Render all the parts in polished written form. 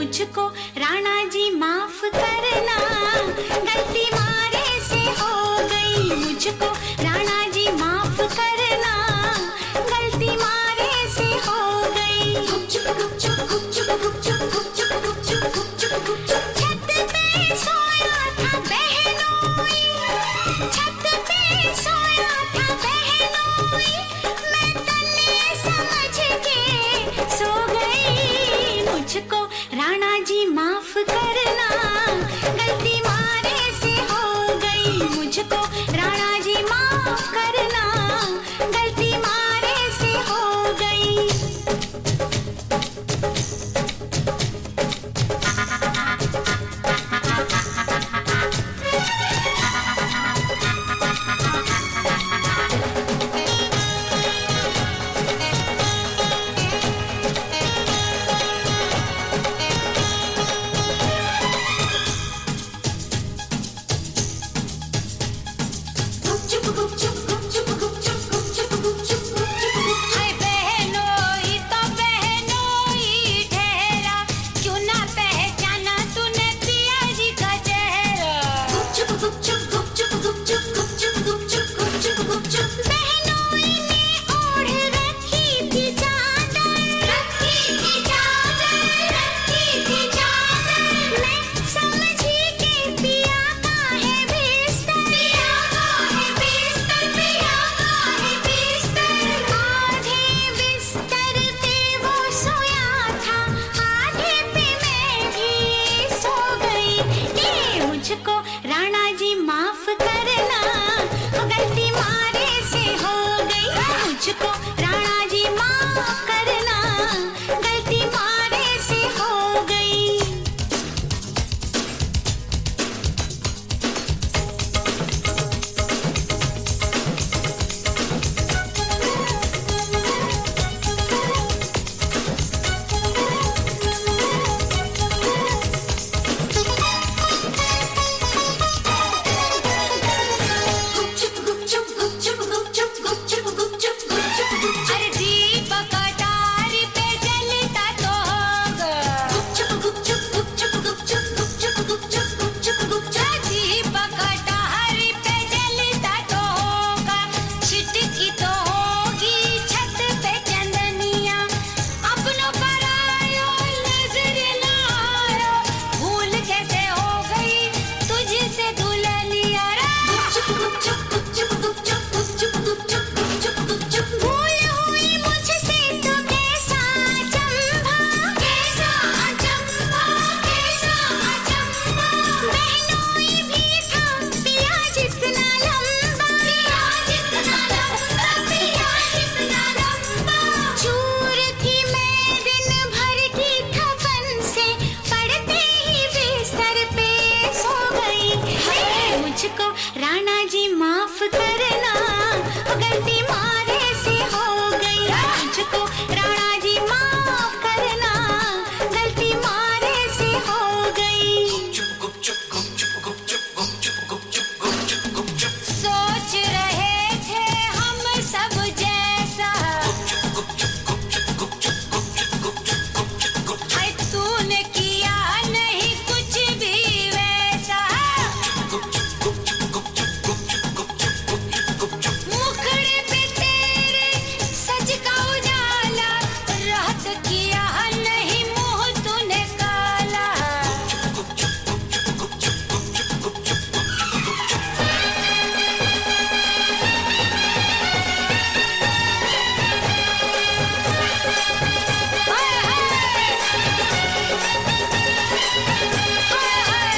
मुझको राणा जी माफ करना, गलती मारे से हो गई। मुझको राणा जी माफ करना, गलती मारे से हो गई। गुपचुप गुपचुप गुपचुप गुपचुप गुपचुप गुपचुप गुपचुप गुपचुप छत पे सोया था बहनोई, छत पे सोया था बहनोई, मैं तन्ने समझ के सो गई। मुझको राणा जी माफ करना, गलती मारे से हो गई। मुझको राणा जी माफ करना, गलती मारे से हो गई। हाय बहनोई तो बहनोई ठहरा, क्यों ना पहचाना तूने पिया जी का चेहरा। गुपचुप गुपचुप गुपचुप गुपचुप गुपचुप गुपचुप गुपचुप गुपचुप बहनोई ने ओढ़ रखी थी चादर, रखी थी चादर, रखी थी चादर। मैं समझी के पिया का है बिस्तर, पिया का है बिस्तर, पिया का है बिस्तर। आधे बिस्तर पे वो सोया था, आधे पे मैं भी सो गई। ये मुझको राणा जी माफ करना, गलती मारे से हो गई। मुझको राणा जी माफ करना, गलती मारे से हो गई। गुपचुप गुपचुप गुपचुप गुपचुप गुपचुप गुपचुप गुपचुप गुपचुप अरे दीपक अटारी पे जलता तो होगा। गुपचुप गुपचुप गुपचुप गुपचुप गुपचुप गुपचुप गुपचुप गुपचुप दीपक अटारी पे जलता तो होगा। छिटकी तो होगी छत पे चंदनिया, अपनों पर आयो नजर ना आयो, भूल कैसे हो गई तुझसे दुल्हनिया रे। गुपचुप गुपचुप गुपचुप गुपचुप गुपचुप गुपचुप गुपचुप भूल हुई मुझसे तो कैसा अचंभा, कैसा अचंभा, कैसा अचंभा। बहनोई भी था पिया जितना लंबा, पिया जितना लंबा, पिया जितना लंबा। चूर थी मैं दिन भर की थपन से, पड़ते ही बिस्तर पे सो गई। हे मुझको राणा जी माफ करना, गलती मारे से हो गई। मुझको राणा जी माफ करना, गलती मारे से हो गई। सोच रहे थे हम सब जैसा, हाय तूने किया नहीं कुछ भी वैसा। मुखड़े पे तेरे सज का उजाला, रात किया नहीं मुंह तूने काला। हाय हाय हाय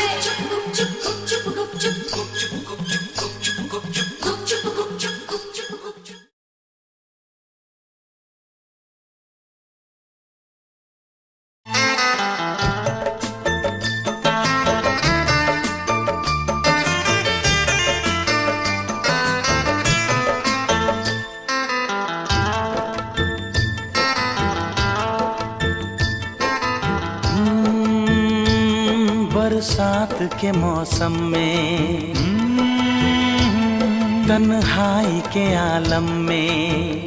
गुपचुप गुपचुप गुपचुप गुपचुप गुपचुप गुपचुप गुपचुप गुपचुप। बरसात के मौसम में, तन्हाई के आलम में,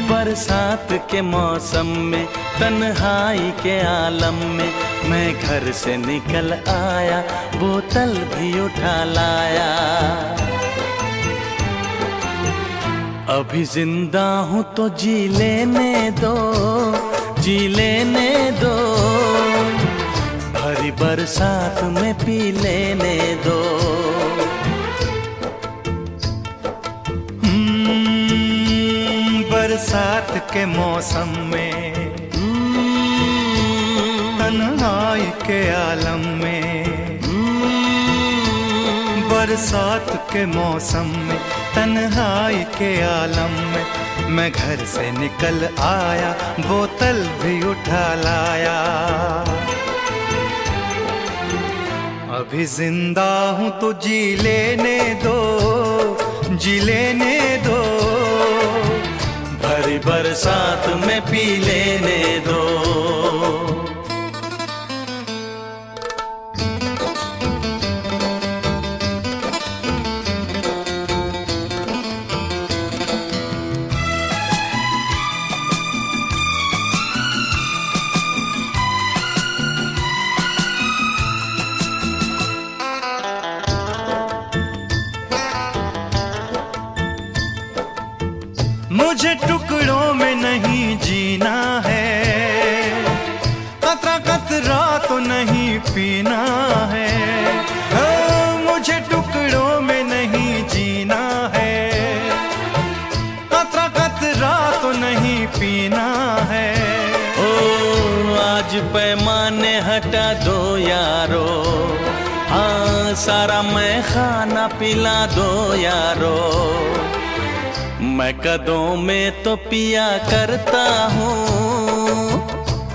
बरसात के मौसम में तन्हाई के आलम में मैं घर से निकल आया, बोतल भी उठा लाया। अभी जिंदा हूँ तो जी लेने दो, जी लेने दो, भरी बरसात में पी लेने दो। बरसात के मौसम में, तन्हाई के आलम में, बरसात के मौसम में, तन्हाई के आलम में मैं घर से निकल आया, बोतल भी उठा लाया। अभी जिंदा हूँ तो जी लेने दो, जी लेने दो, भरी बरसात में पी लेने दो। मुझे टुकड़ों में नहीं जीना है, कतरा कतरा तो नहीं पीना है। मुझे टुकड़ों में नहीं जीना है, कतरा कतरा तो नहीं पीना है। ओ आज पैमाने हटा दो यारो, हाँ सारा मैं खाना पिला दो यारो। मैं कदों में तो पिया करता हूँ,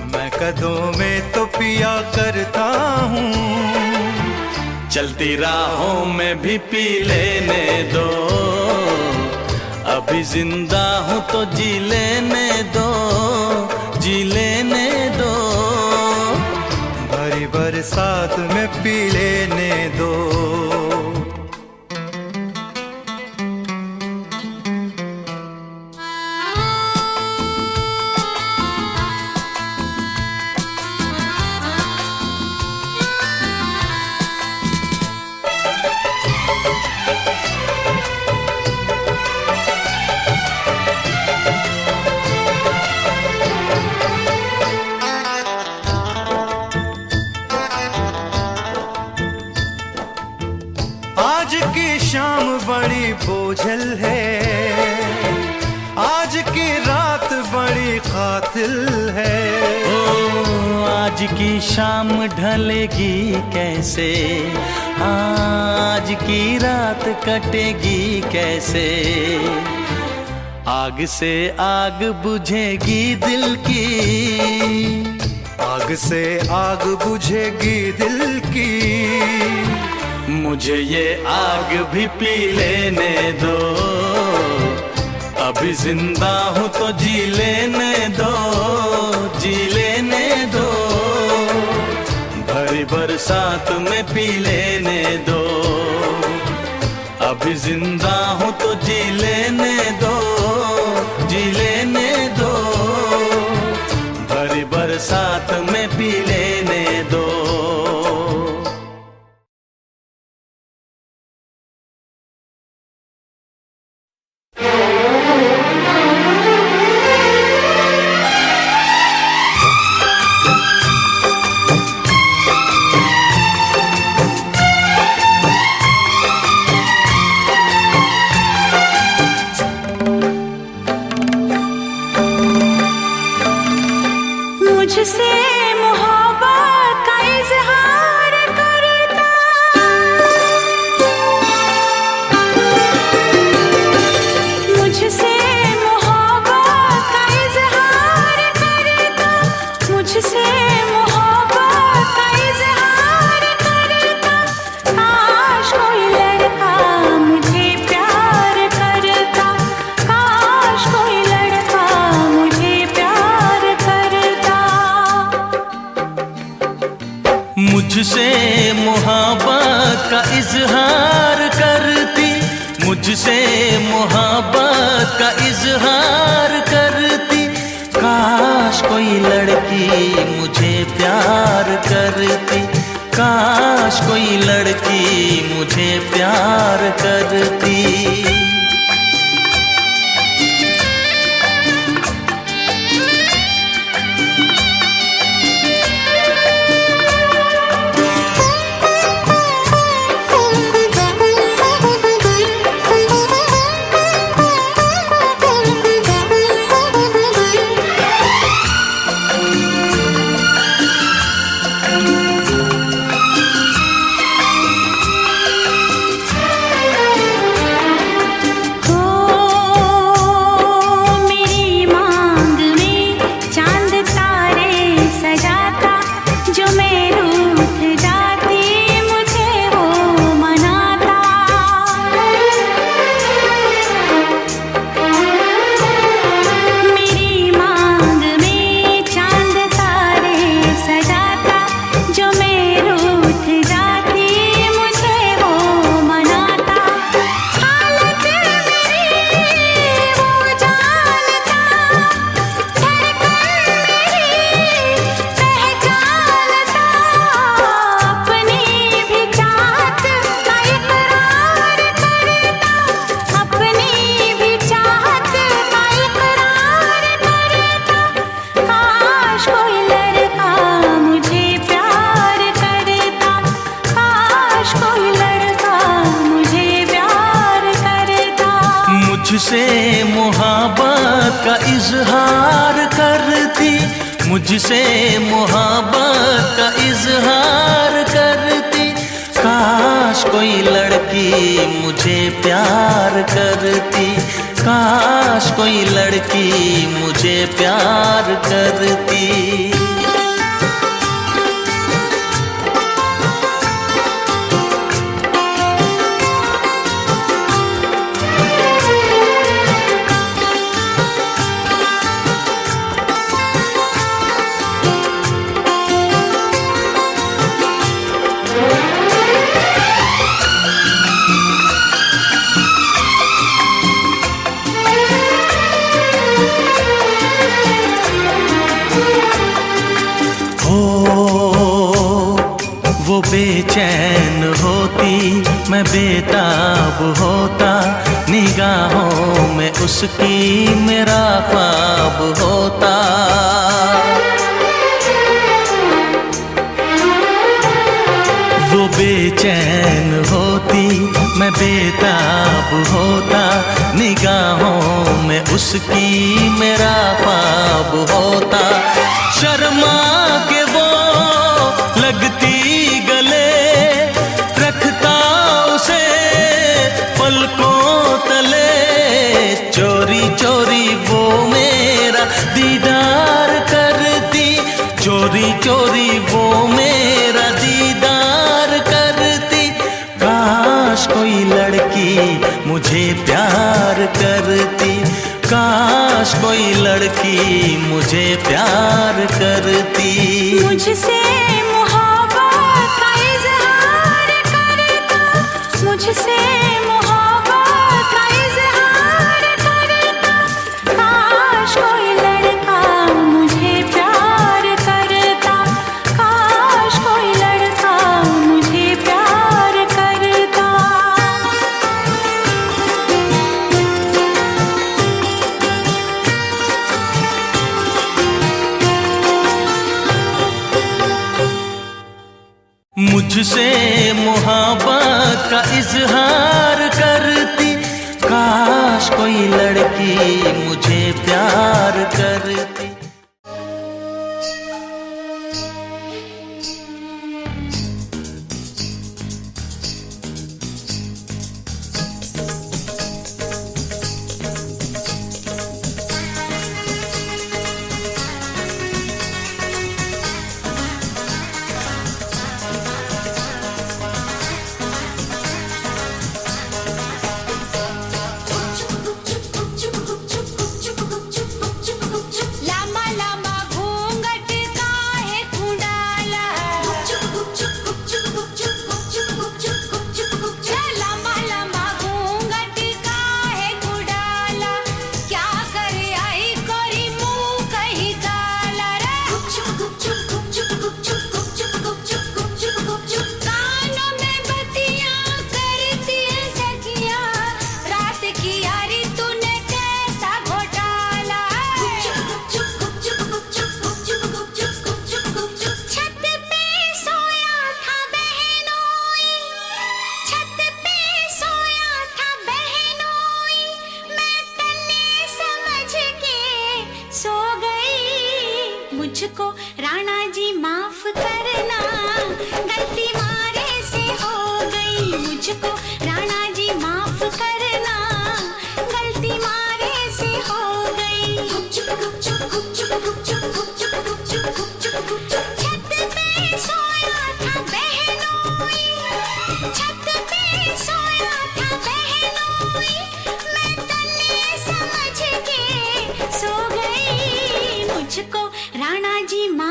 मैं कदों में तो पिया करता हूँ। चलती राहों में भी पी लेने दो, अभी जिंदा हूँ तो जी लेने दो, जी लेने दो, भरी बरसात में पी लेने दो। आज की शाम बड़ी बोझल है, आज की रात बड़ी कातिल है। ओ आज की शाम ढलेगी कैसे, आज की रात कटेगी कैसे। आग से आग बुझेगी दिल की, आग से आग बुझेगी दिल की। मुझे ये आग भी पी लेने दो, अभी जिंदा हूँ तो जी लेने दो, जी लेने दो, भरी बरसात में पी लेने दो। अभी जिंदा हूँ तो जी लेने दो, जी लेने दो, भरी बरसात में पी लेने दो। मुझसे मोहब्बत का इजहार करता, मुझसे मोहब्बत का इजहार करता, मुझसे मोहब्बत का इजहार करता। काश कोई लड़का मुझे प्यार करता, काश कोई लड़का मुझे प्यार करता। मुझसे मोहब्बत का इजहार करती, मुझसे मोहब्बत का इजहार करती। काश काश कोई लड़की मुझे प्यार करती, काश कोई लड़की मुझे प्यार करती। मुझसे मोहब्बत का इजहार करती, मुझसे मोहब्बत का इजहार करती। काश कोई लड़की मुझे प्यार करती, काश कोई लड़की मुझे प्यार करती। वो बेचैन होती, मैं बेताब होता, निगाहों में उसकी मेरा ख्वाब होता। वो बेचैन होती, मैं बेताब होता, निगाहों में उसकी मेरा ख्वाब होता। शर्मा के वो लगती गले, रखता उसे पलकों तले, चोरी चोरी वो मेरा दीदार करती, चोरी चोरी वो मेरा दीदार करती। काश कोई लड़की मुझे प्यार करती, काश कोई लड़की मुझे प्यार करती। मुझसे मोहब्बत का इजहार करता, मुझसे मोहब्बत का इजहार करता। काश कोई लड़का मुझे प्यार करता, काश कोई लड़का मुझे प्यार करता। मुझसे मोहब्बत का इजहार करती, काश कोई लड़की मुझे प्यार करती। गुपचुप गुपचुप गुपचुप गुपचुप गुपचुप गुपचुप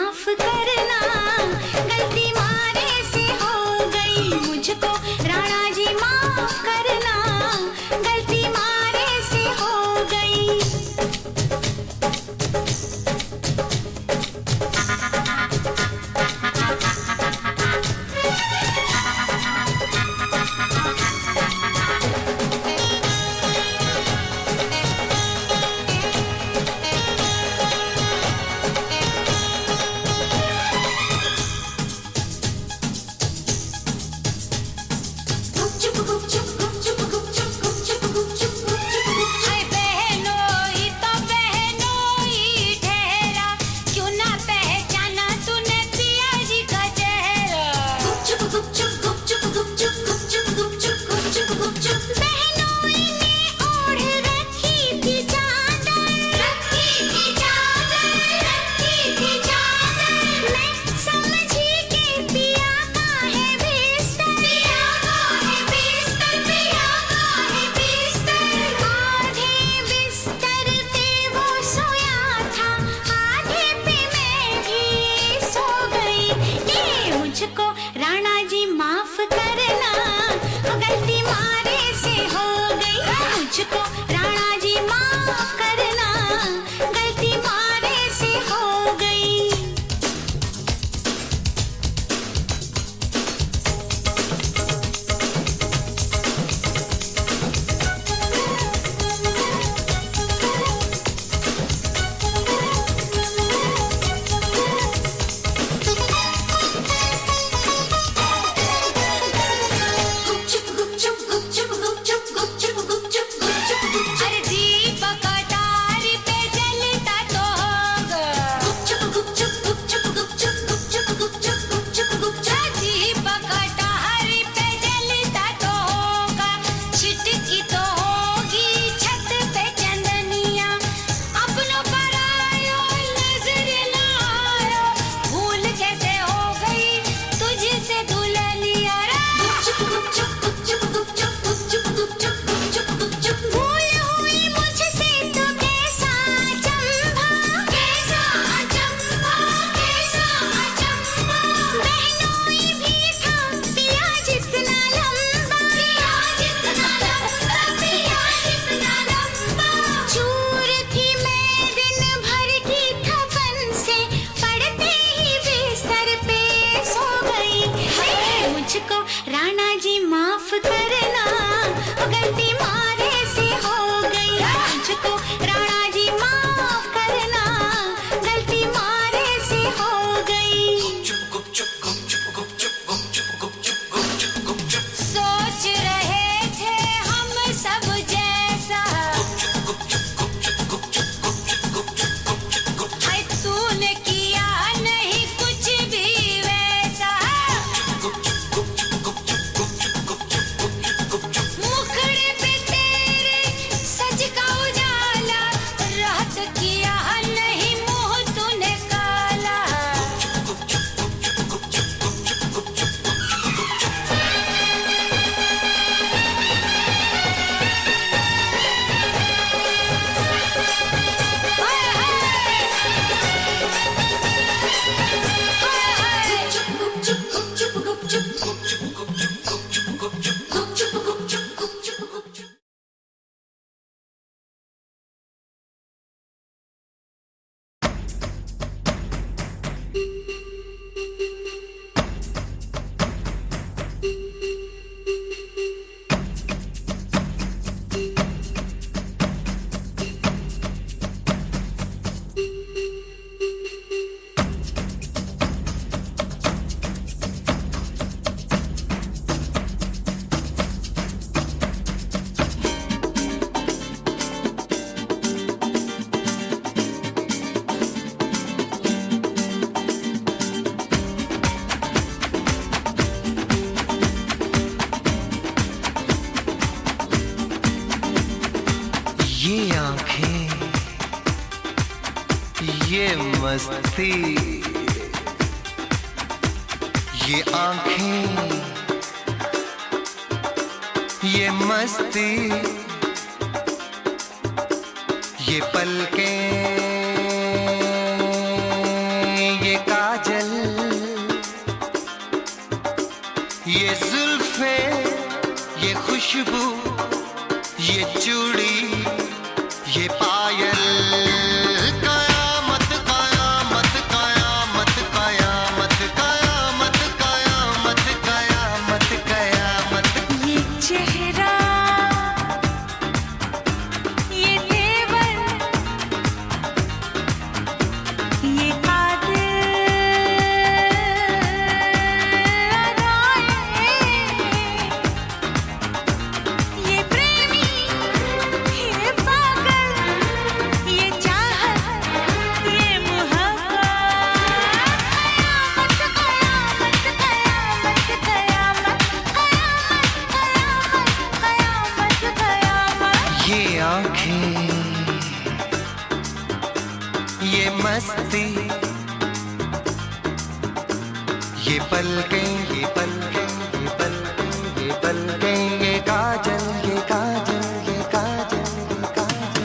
माफ करना, गलती मारे से हो गई मुझको राणा जी माफ करना, गलती मारे से हो गई। हाय बहनोई तो बहनोई ठहरा, क्यों ना पहचाना तूने पिया जी का चेहरा। बहनोई ने ओढ़ रखी थी चादर, मैं समझी के पिया का है बिस्तर, आधे बिस्तर पे वो सोया था, आधे पे मैं भी सो गई। ये मुझको राणा जी माफ करना, गलती मारे से हो गई। मुझको राणा जी माफ करना, गलती मारे से हो गई। अरे दीपक तारी पे जलता तो होगा, दीपक तारी पे जलता तो होगा, छिटकी तो होगी छत पे चंदनिया, अपनों पर आयो नजर ना आयो, भूल कैसे हो गई तुझसे दुल्हनिया रे। भूल हुई मुझसे तो कैसा अचंभा, बहनोई भी था पिया जितना लंबा, चूर थी मैं दिन भर की थपन से, पड़ते ही बिस्तर पे सो गई। मुझको राणा जी माफ करना, गलती मारे से हो गई। मुझको राणा जी माफ करना, गलती मारे से हो गई। सोच रहे थे हम सब जैसा, हाय तूने किया नहीं कुछ भी वैसा, मुखड़े पे तेरे सज का उजाला, रात किया नहीं मुंह तूने काला। हाय ये मस्ती, ये आंखें, ये मस्ती, ये पलकें, ये का खुशबू, ये चूड़ी, ये पायल, कयामत कयामत कयामत कयामत कयामत कयामत कयामत कयामत। ये चेहरा, ये तेवर, ये ये प्रेमी, ये पागल, ये चाहत, ये मोहब्बत, कयामत कयामत कयामत कयामत कयामत कयामत। ये आँखें, ये मस्ती, ये पलकें, ये पलकें, ये पलकें, ये पलकें, ये काजल, ये काजल, ये काजल, ये काजल।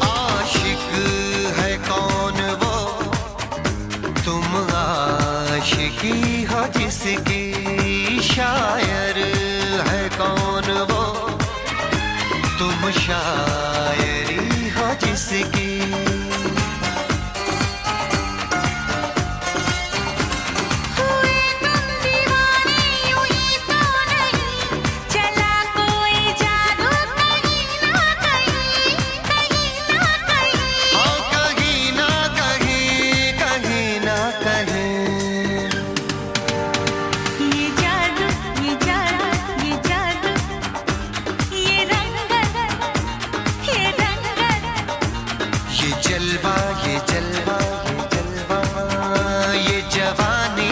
आशिक है कौन वो, तुम आशिकी हो जिसकी, शायर है कौन वो, तुम शायरी हो जिसकी। हुए तुम दीवाने यूं ही तो नहीं, चला कोई जादू कहीं ना कहीं, कहीं ना कहीं। हाँ कहीं ना कहीं, कहीं ना कहीं। ये जादू, ये जादू, ये जादू, ये रंगत, ये रंगत, ये जलवा, ये जलवा, ये जलवा, ये जवानी।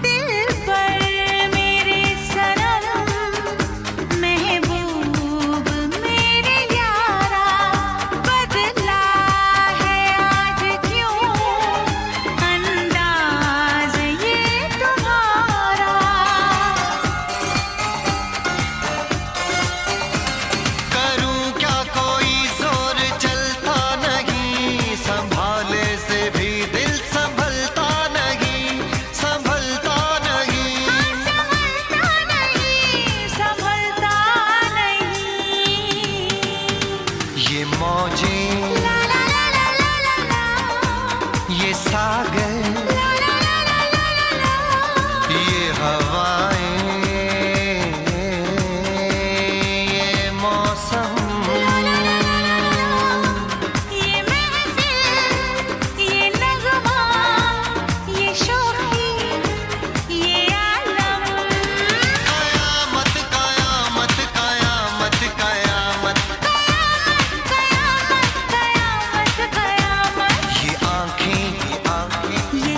दिल पर मेरे सनम, महबूब मेरे यारा, बदला है आज क्यों अंदाज ये तुम्हारा। करूं क्या कोई जोर चलता नहीं, संभाले से भी दिल संभलता नहीं, संभलता नहीं। संभलता नहीं, संभलता नहीं। ये मौजें, ला ला ला ला ला ला ला, ये सागर, ला ला ला ला ला ला ला। ये हवाएं, ये मौसम, ये महफिल, ये नगमा, ये शोखी, ये आलम, कयामत कयामत कयामत कयामत। कयामत कयामत कयामत। ये आँखें, ये आँखें, ये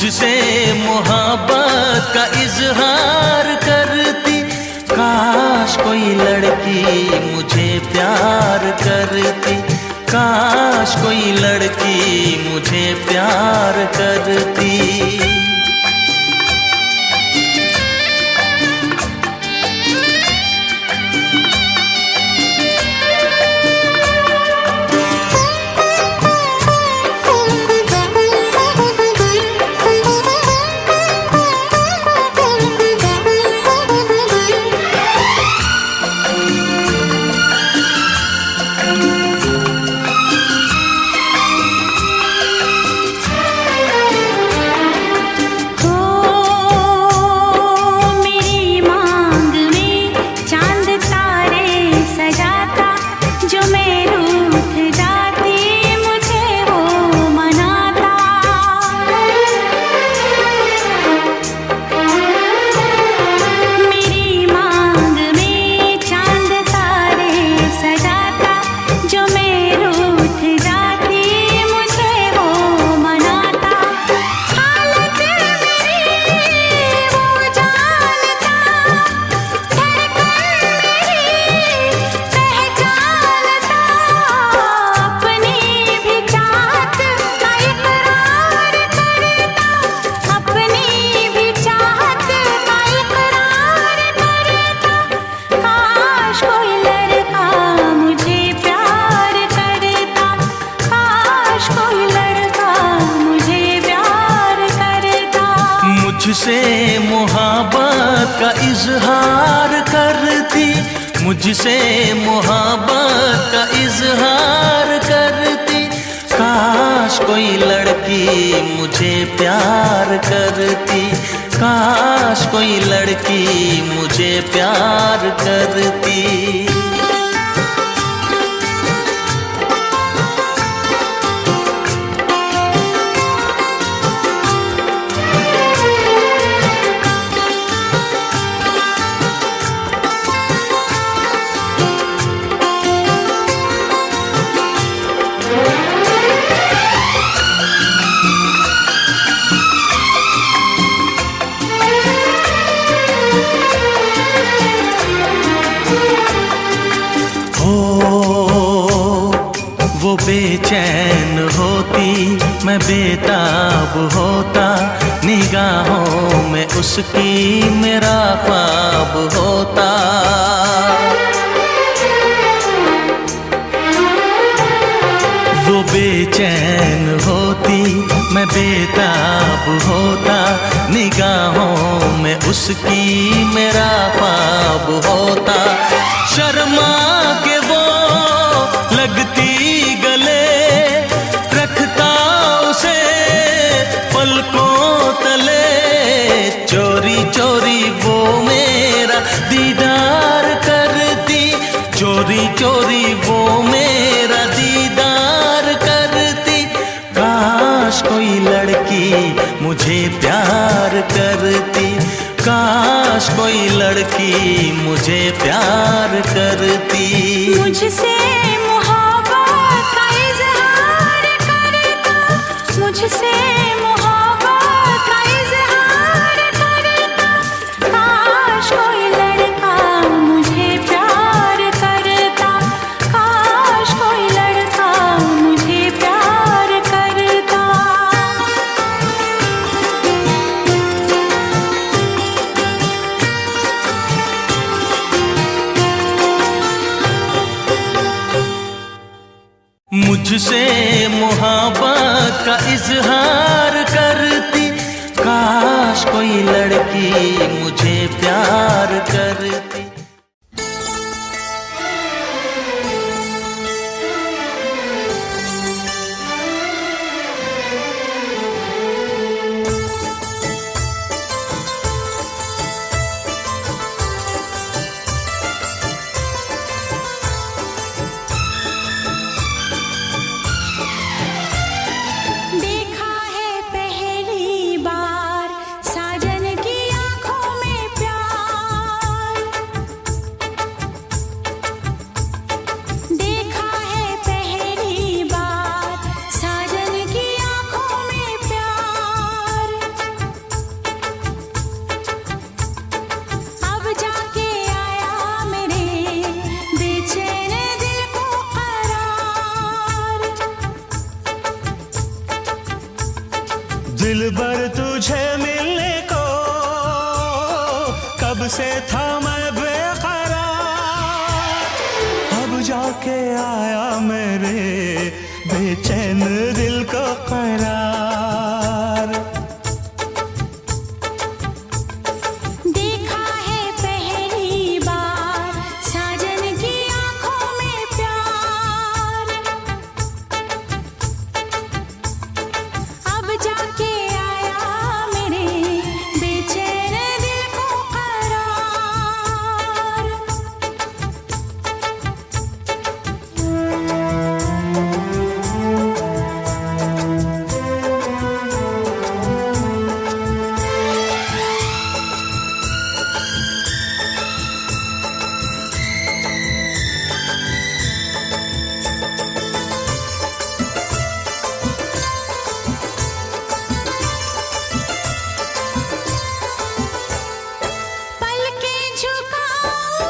मुझसे मोहब्बत का इजहार करती, काश कोई लड़की मुझे प्यार करती, काश कोई लड़की मुझे प्यार करती। मुझसे मोहब्बत का इजहार करती, मुझसे मोहब्बत का इजहार करती, काश कोई लड़की मुझे प्यार करती, काश कोई लड़की मुझे प्यार करती। वो बेचैन होती, मैं बेताब होता, निगाहों में उसकी मेरा ख्वाब होता। वो बेचैन होती, मैं बेताब होता, निगाहों में उसकी मेरा ख्वाब होता। शर्मा के वो लगती गले, रखता उसे पलकों तले, चोरी चोरी वो मेरा दीदार करती, चोरी चोरी वो मेरा दीदार करती। काश कोई लड़की मुझे प्यार करती, काश कोई लड़की मुझे प्यार करती। मुझसे मोहब्बत का इजहार करता, मुझसे मोहब्बत का इजहार करता, काश कोई लड़का मुझे प्यार करता, काश कोई लड़का मुझे प्यार करता। मुझसे मोहब्बत का इजहार करती, काश कोई लड़की मुझे प्यार करती। देखा है पहली बार साजन की आंखों में प्यार, दिलबर तुझे मिलने को कब से था मैं बेकरार, अब जाके आया मेरे बेचैन दिल को करार। देखा है पहली बार साजन की आंखों में प्यार, अब जाके आया मेरे बेचैन दिल को करार। पलकें झुकाऊं,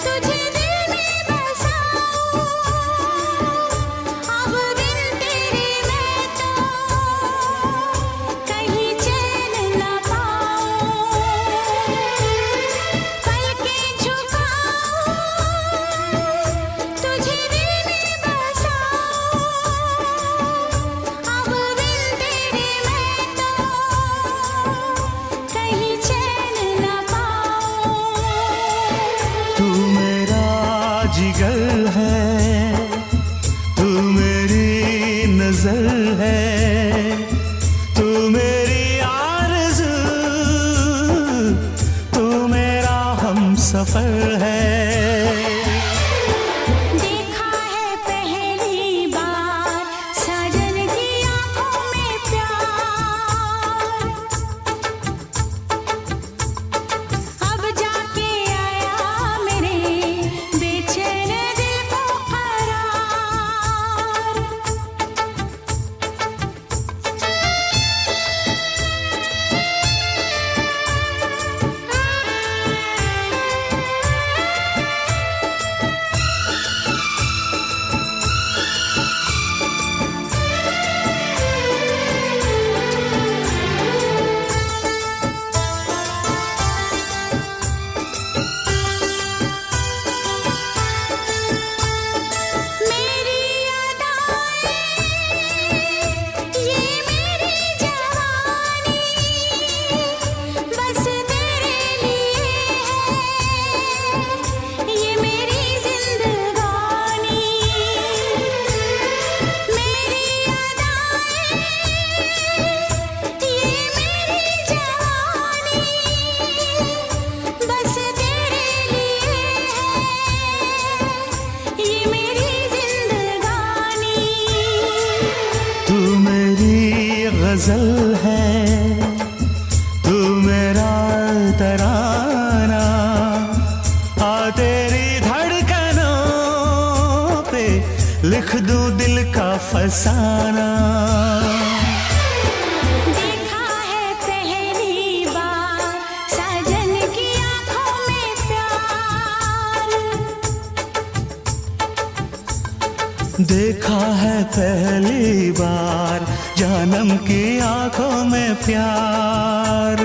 तुझे दिल में बसाऊं, अब बिन तेरे मैं तो कहीं चैन न पाऊं। पलकें झुकाऊं, तुझे दिल में बसाऊं, अब बिन तेरे मैं तो कहीं चैन न पाऊं। तू मेरा जिगर है, तू मेरी नजर है, तू मेरी आरज़ू, तू मेरा हमसफर है। देखा है पहली बार साजन की आंखों में प्यार, अब जाके आया मेरे बेचैन दिल को करार। मेरी अदाएं, ये मेरी जवानी, बस तेरे लिए है ये मेरी जिंदगानी। मेरी अदाएं, ये मेरी जवानी, बस तेरे लिए है ये मेरी जिंदगानी। तू मेरी गजल है, तू मेरा तराना, आ तेरी धड़कनों पे लिख दूं दिल का फसाना। देखा है पहली बार साजन की आंखों में प्यार, देखा है पहली बार जानम की आंखों में प्यार,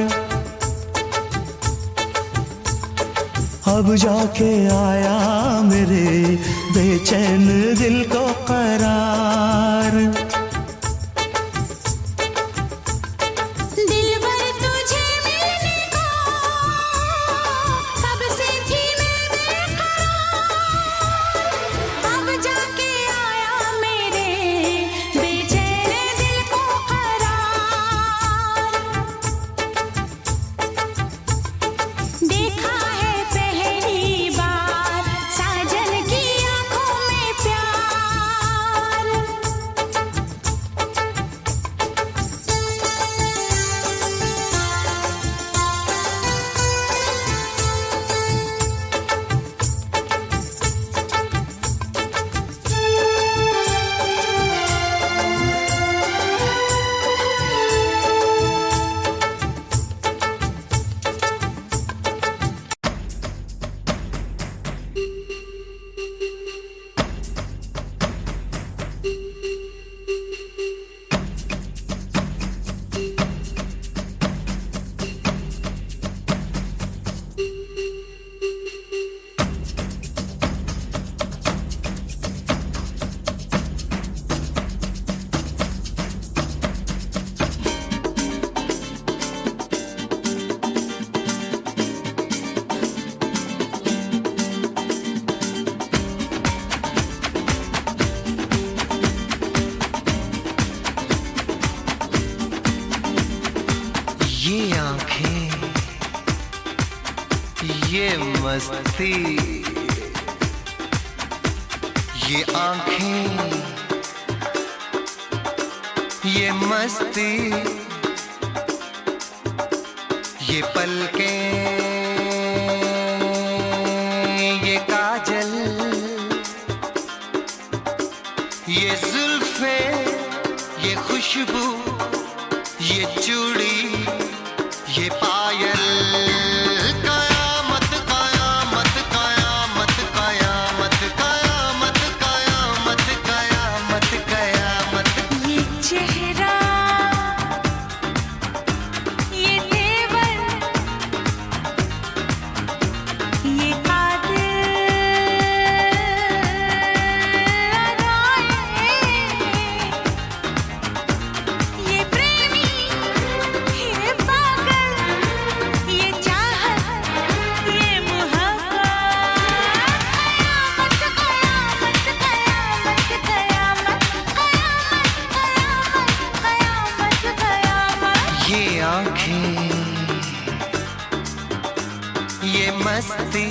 अब जाके आया मेरे बेचैन दिल को करार। दिलबर तुझे मिलने को कब से थी मैं बेकरार, अब जाके आया मेरे बेचैन दिल को करार। देखा है पहली बार साजन की आंखों में प्यार, ये आंखें, ये मस्ती, ये आंखें, ये मस्ती, ये पलकें, ये काजल, ये जुल्फे, ये खुशबू, ये चूड़ी, ये पायल, कयामत कयामत कयामत कयामत कयामत कयामत कयामत कयामत। ये चेहरा, ये तेवर, ये कातिल, ये प्रेमी, ये पागल, ये चाहत, ये मोहब्बत, कयामत कयामत कयामत कयामत कयामत कयामत कयामत। ये आंखें, ये मस्ती,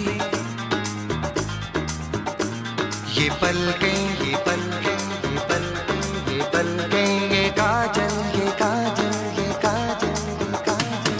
ये पलकें, ये पलकें, ये पलकें, ये पलकें, ये काजल, ये काजल, ये काजल, ये काजल।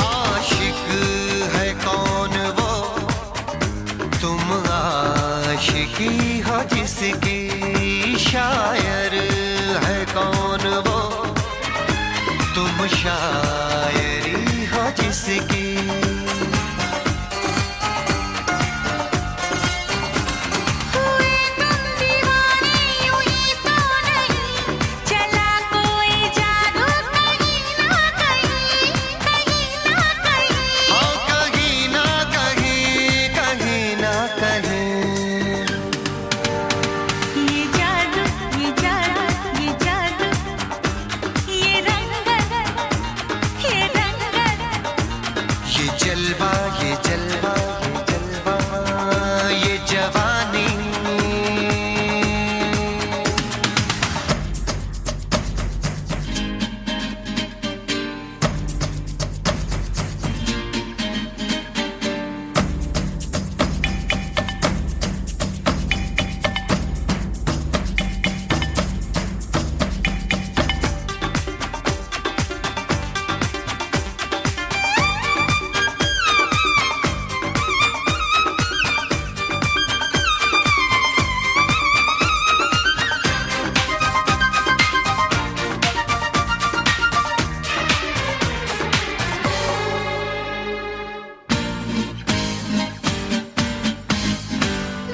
आशिक है कौन वो, तुम आशिकी हो जिसकी, शायर है कौन वो, तुम शायरी हो जिसकी। हुए तुम दीवाने यूं तो नहीं, चला कोई जादू कहीं ना कहीं, कहीं ना कहीं। हाँ कहीं ना कहीं, कहीं ना कहीं। ये जादू, ये जादू, ये जादू, ये रंगत, ये रंगत, ये जलवा, ये जलवा, ये जलवा, ये जवानी।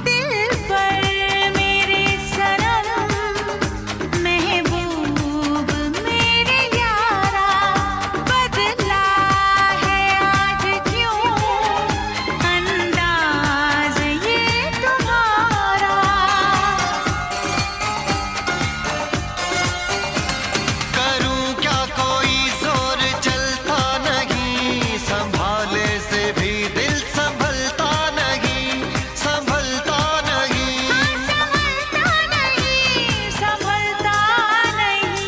दिल पर मेरे सनम, महबूब मेरे यारा, बदला है आज क्यों अंदाज ये तुम्हारा। करूं क्या कोई जोर चलता नहीं, संभाले से भी दिल संभलता नहीं, संभलता नहीं। संभलता नहीं, संभलता नहीं।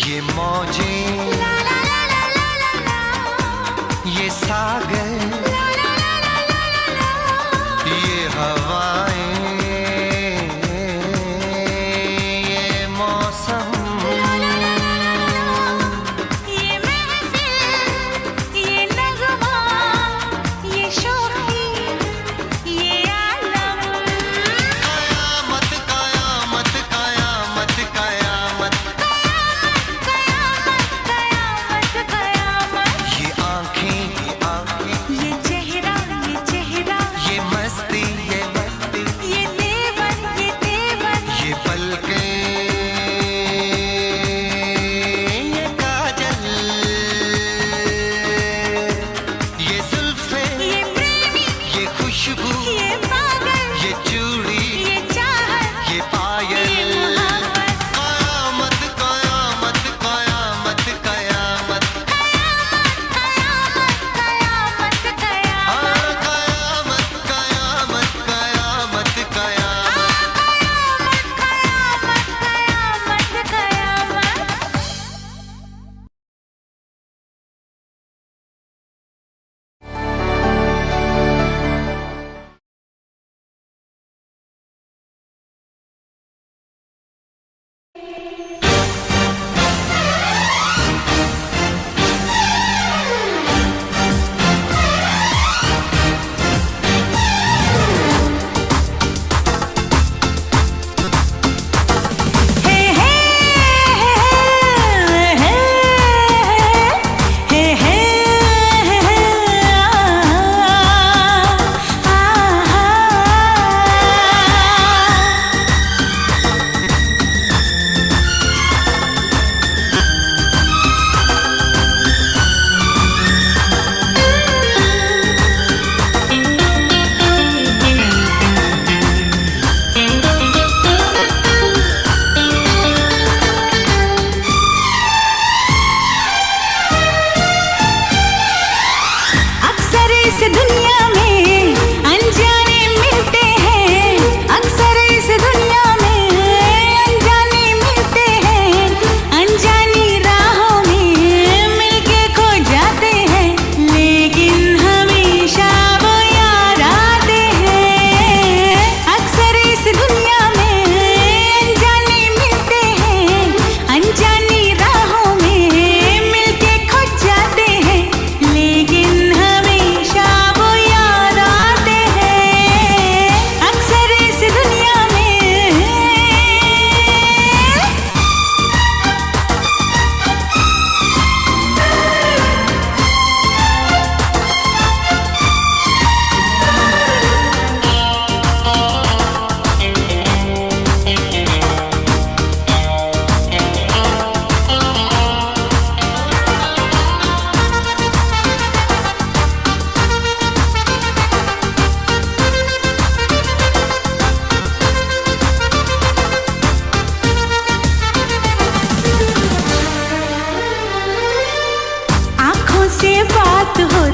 ये मौजें, ला ला ला ला ला ला ला, ये सागर, ला ला ला ला ला ला ला। ये हवाएं, ये मौसम, ये महफिल, ये नगमा, ये शोखी, ये आलम, कयामत कयामत कयामत कयामत। कयामत कयामत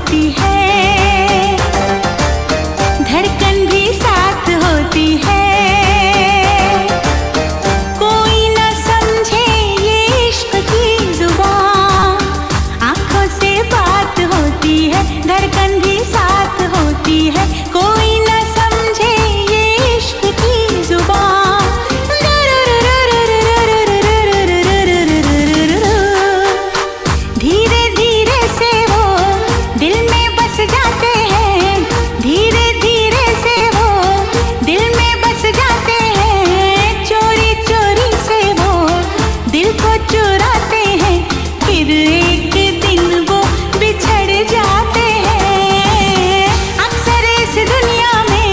होती है, धड़कन भी साथ होती है। कोई न समझे ये इश्क की जुबान, आंखों से बात होती है, धड़कन भी साथ होती है। कोई न समझे ये इश्क की जुबान। धीरे धीरे से वो दिल में बस जाते हैं, धीरे धीरे से वो दिल में बस जाते हैं। चोरी चोरी से वो दिल को चुराते हैं, फिर एक दिन वो बिछड़ जाते हैं। अक्सर इस दुनिया में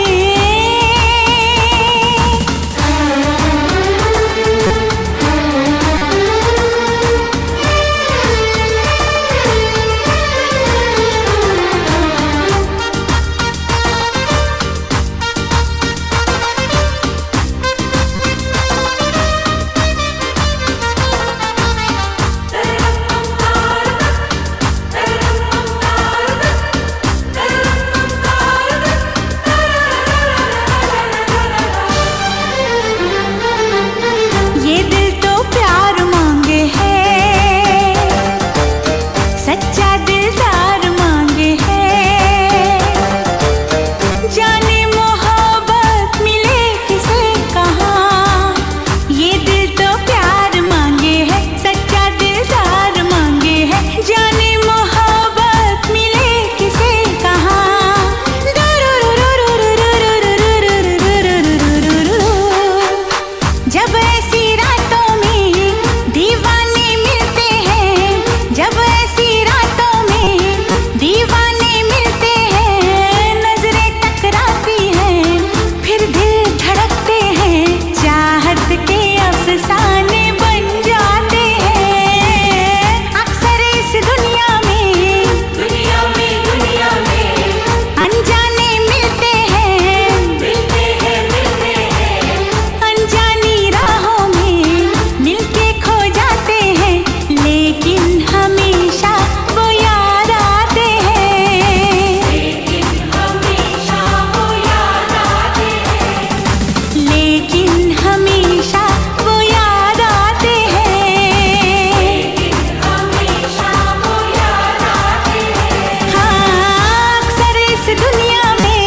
ये दिल तो प्यार मांगे है, सच्चा दिलदार मांगे है। जाने मोहब्बत मिले किसे कहाँ, ये दिल तो प्यार मांगे है, सच्चा दिलदार मांगे है। जाने मोहब्बत मिले किसे कहाँ। जब ऐसी रातों में दीवाने मिलते हैं, जब ऐसी रातों में दीवाने मिलते हैं। नजरें टकराती हैं, फिर दिल धड़कते हैं, चाहत के अफसाने बन जाते हैं। अक्सर इस दुनिया में अनजाने मिलते हैं, अनजानी राहों में मिलके खो जाते हैं, लेकिन हमेशा वो याद आते हैं। लेकिन हमेशा वो याद आते हैं, लेकिन हमेशा वो याद आते हैं, लेकिन हमेशा वो याद आते हैं। हाँ, अक्सर इस दुनिया में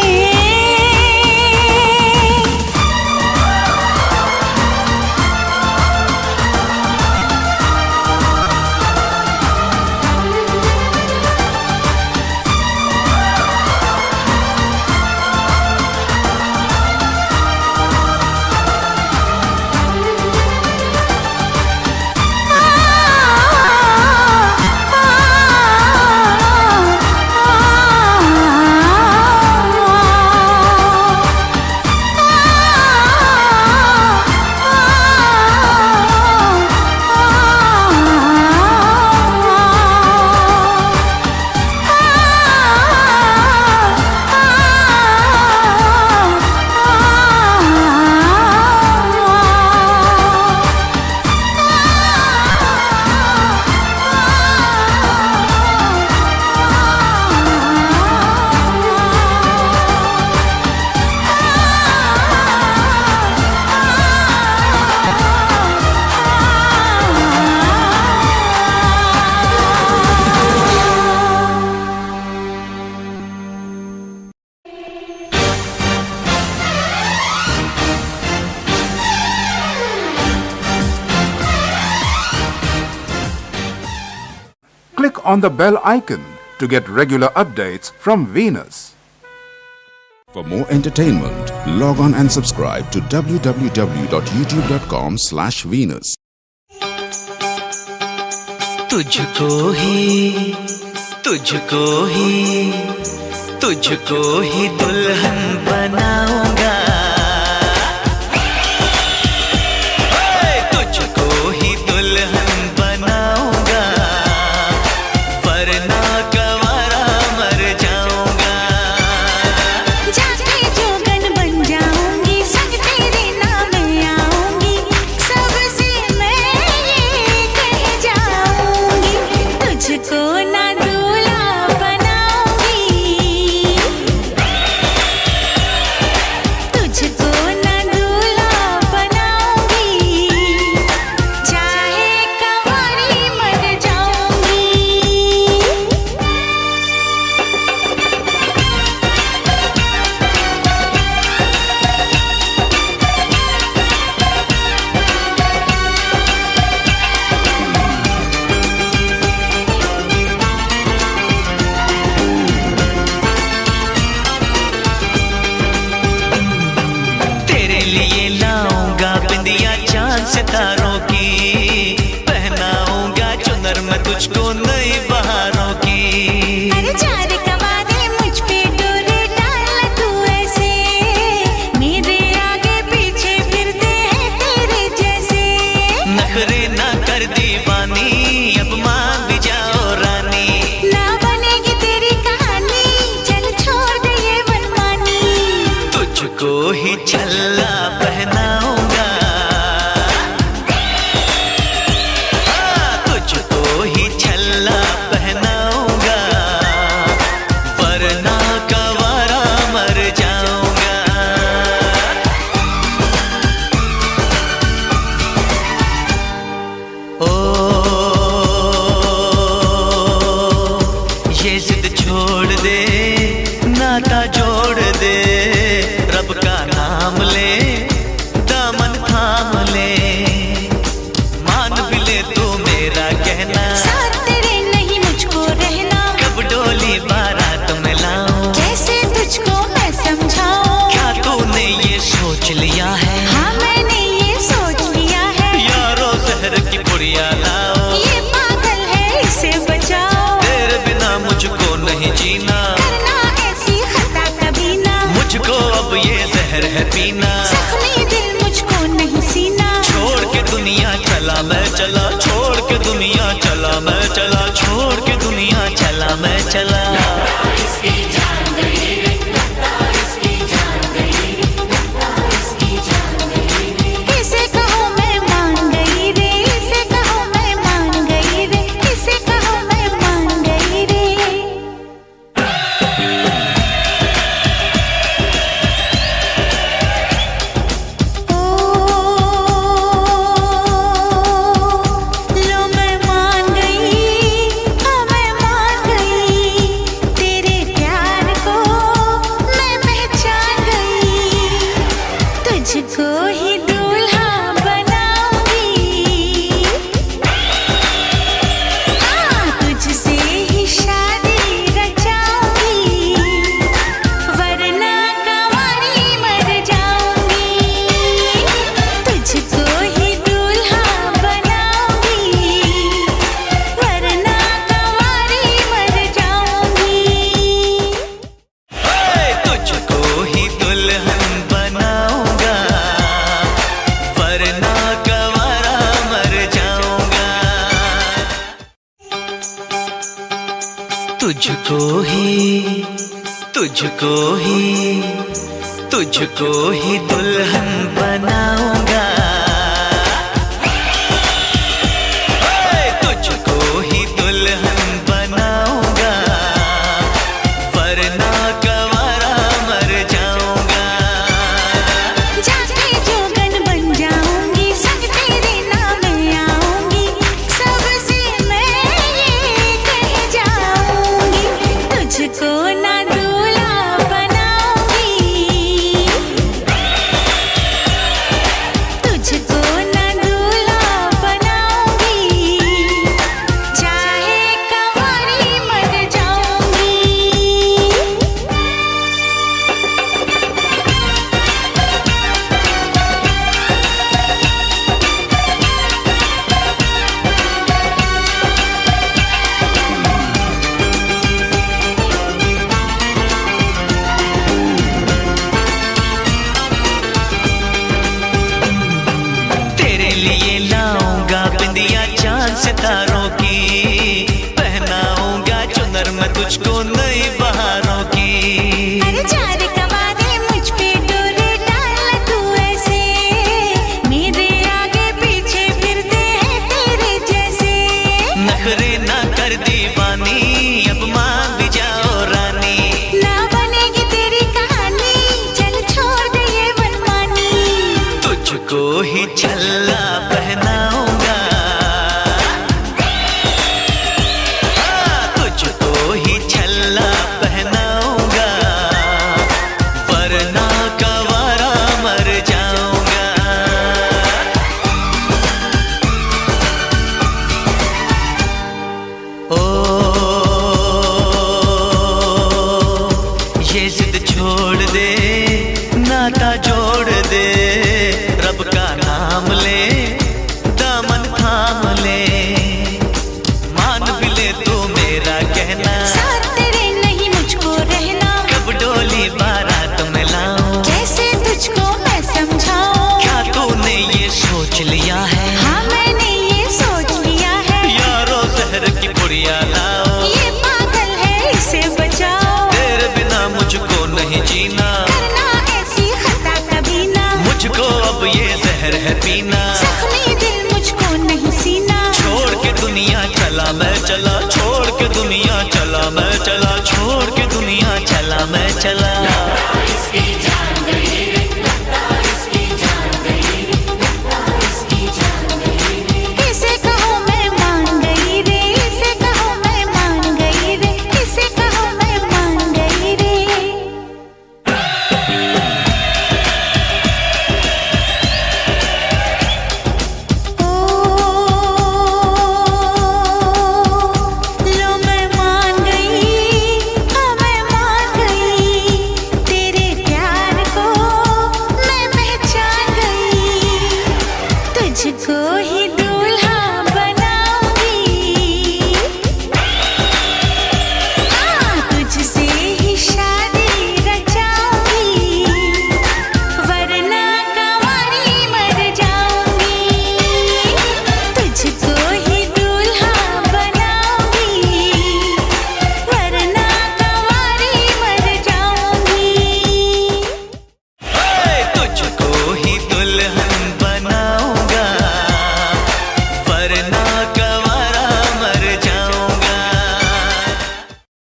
Click on the bell icon to get regular updates from Venus. For more entertainment, log on and subscribe to www.youtube.com/Venus. तुझको ही दुल्हन बनाऊंगा, तुझको ही दुल्हन बनाऊंगा, वरना गंवारा मर जाऊंगा। जाके जोगन बन जाऊंगी, संग तेरे नाम आऊंगी, सबसे मैं ये कह जाऊंगी। तुझको ना दूल्हा बनाऊंगी, तुझको नई बहारों की। अरे चार कवारे मुझ पे डोरे डाल तू ऐसे, मेरे आगे पीछे फिरते हैं तेरे जैसे। नखरे ना कर दीवानी, अब मान भी जाओ रानी। ना बनेगी तेरी कहानी, चल छोड़ दे ये मनमानी। तुझको ही छल्ला पहनाऊंगा, तुझको ही छल्ला पहनाऊंगा, वरना कवारा मर जाऊंगा। ओ ये जिद छोड़ दे, नाता जोड़ दे, रब का नाम ले, दामन थाम ले, मान भी ले तू मेरा कहना। साथ तेरे नहीं मुझको रहना, कब डोली बारात में लाऊं, कैसे तुझको मैं समझाऊं। क्या तूने ये सोच लिया है? हाँ मैंने ये सोच लिया है, यारो जहर की पुड़िया लाओ, ये पागल है इसे बचाओ। तेरे बिना मुझको नहीं जीना, करना ऐसी खता कभी ना, मुझको अब ये जहर है पीना। जख्मी दिल मुझको नहीं सीना। छोड़ के दुनिया चला मैं चला, छोड़ के दुनिया चला मैं चला, छोड़ के दुनिया चला मैं चला। इसे कहो मैं मान गई रे, इसे कहो मैं मान गई रे, इसे कहो मैं मान गई रे। लो मैं मान गई, हाँ मैं मान गई, तेरे प्यार को मैं पहचान गई। तुझको ही दूल्हा बनाऊंगी, हाँ तुझसे ही शादी रचाऊंगी, वरना कंवारी मर जाऊंगी। तुझको ही दूल्हा बनाऊंगी, वरना कंवारी मर जाऊंगी। तुझको ही दुल्हन बनाऊंगा, वरना कंवारा मर जाऊंगा। तुझको ही, तुझको ही, तुझको ही दुल्हन बनाऊंगा, तुझको ही दुल्हन बनाऊंगा, वरना कंवारा मर जाऊंगा। जाके जोगन बन जाऊंगी, संग तेरे नाम आऊंगी, सबसे मैं ये कह जाऊंगी। तुझको ना दूल्हा बनाऊंगी, तुझको ना दूल्हा बनाऊंगी, चाहे कंवारी मर जाऊंगी। तेरे लिए लाऊंगा बिंदिया चांद सितारों की, पहनाऊंगा चुनर मैं तुझको नई